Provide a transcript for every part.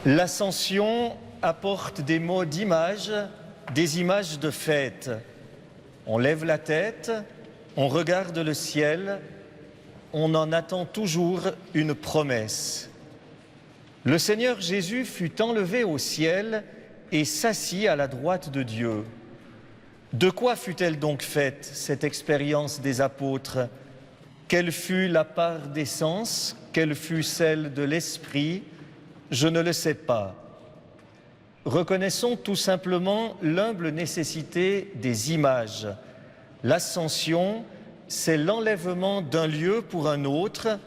L'Ascension apporte des mots d'image, des images de fête. On lève la tête, on regarde le ciel, on en attend toujours une promesse. Le Seigneur Jésus fut enlevé au ciel et s'assit à la droite de Dieu. De quoi fut-elle donc faite, cette expérience des apôtres? Quelle fut la part des sens? Quelle fut celle de l'esprit? Je ne le sais pas. Reconnaissons tout simplement l'humble nécessité des images. L'ascension, c'est l'enlèvement d'un lieu pour un autre,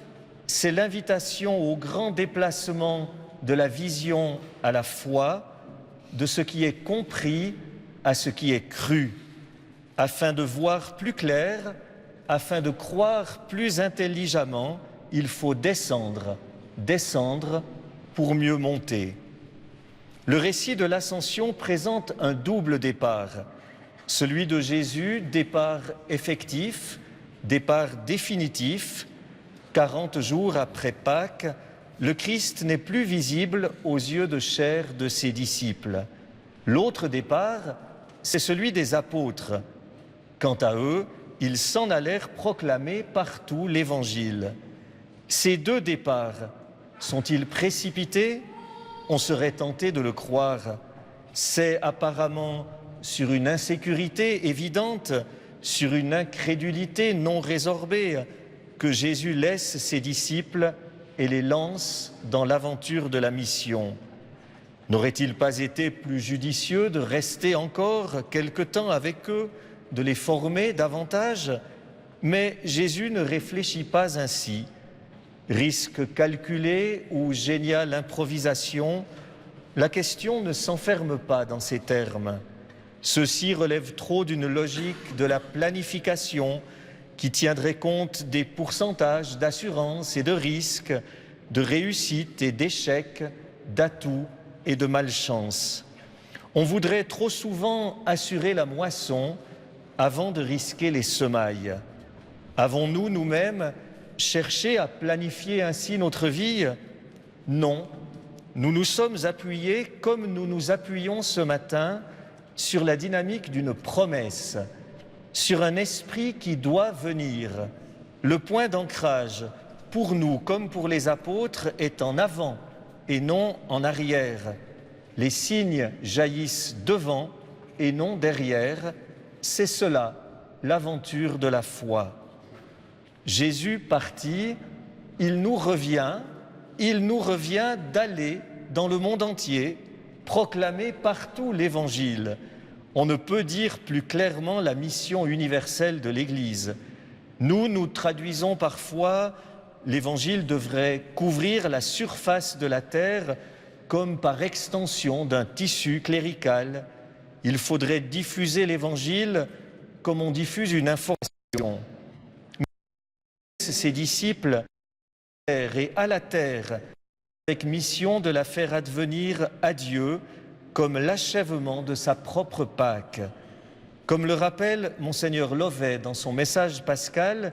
c'est l'invitation au grand déplacement de la vision à la foi, de ce qui est compris à ce qui est cru, afin de voir plus clair, afin de croire plus intelligemment, il faut descendre pour mieux monter. Le récit de l'Ascension présente un double départ. Celui de Jésus, départ effectif, départ définitif. 40 jours après Pâques, le Christ n'est plus visible aux yeux de chair de ses disciples. L'autre départ, c'est celui des apôtres. Quant à eux, ils s'en allèrent proclamer partout l'Évangile. Ces deux départs sont-ils précipités? On serait tenté de le croire. C'est apparemment sur une insécurité évidente, sur une incrédulité non résorbée, que Jésus laisse ses disciples et les lance dans l'aventure de la mission. N'aurait-il pas été plus judicieux de rester encore quelque temps avec eux, de les former davantage? Mais Jésus ne réfléchit pas ainsi. Risque calculé ou géniale improvisation, la question ne s'enferme pas dans ces termes. Ceux-ci relèvent trop d'une logique de la planification qui tiendrait compte des pourcentages d'assurance et de risques, de réussite et d'échecs, d'atouts et de malchance. On voudrait trop souvent assurer la moisson avant de risquer les semailles. Avons-nous nous-mêmes cherché à planifier ainsi notre vie? Non. Nous nous sommes appuyés, comme nous nous appuyons ce matin, sur la dynamique d'une promesse, sur un esprit qui doit venir. Le point d'ancrage, pour nous comme pour les apôtres, est en avant et non en arrière. Les signes jaillissent devant et non derrière. C'est cela, l'aventure de la foi. Jésus parti, il nous revient d'aller dans le monde entier, proclamer partout l'Évangile. On ne peut dire plus clairement la mission universelle de l'Église. Nous traduisons parfois l'Évangile devrait couvrir la surface de la terre comme par extension d'un tissu clérical. Il faudrait diffuser l'Évangile comme on diffuse une information. Ses disciples et à la terre avec mission de la faire advenir à Dieu comme l'achèvement de sa propre Pâque. Comme le rappelle Monseigneur Lovet dans son message pascal,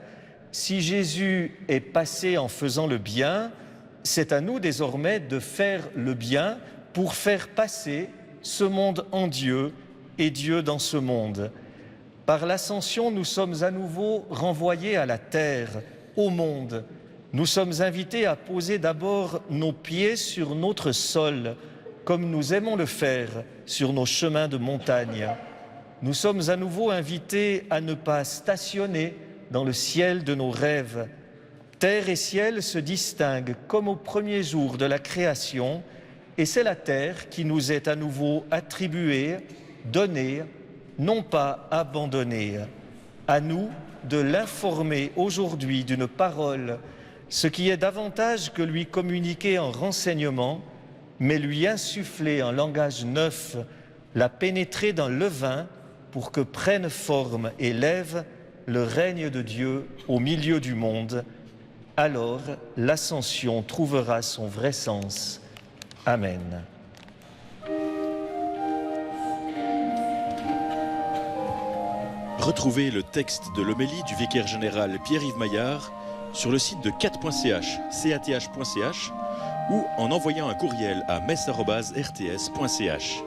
si Jésus est passé en faisant le bien, c'est à nous désormais de faire le bien pour faire passer ce monde en Dieu et Dieu dans ce monde. Par l'Ascension, nous sommes à nouveau renvoyés à la terre, au monde. Nous sommes invités à poser d'abord nos pieds sur notre sol, comme nous aimons le faire sur nos chemins de montagne. Nous sommes à nouveau invités à ne pas stationner dans le ciel de nos rêves. Terre et ciel se distinguent comme au premier jour de la création, et c'est la terre qui nous est à nouveau attribuée, donnée, non pas abandonnée. À nous de l'informer aujourd'hui d'une parole, ce qui est davantage que lui communiquer en renseignement, mais lui insuffler un langage neuf, la pénétrer d'un levain pour que prenne forme et lève le règne de Dieu au milieu du monde. Alors l'Ascension trouvera son vrai sens. Amen. Retrouvez le texte de l'homélie du vicaire général Pierre-Yves Maillard sur le site de cat.ch, cath.ch, ou en envoyant un courriel à messe@rts.ch.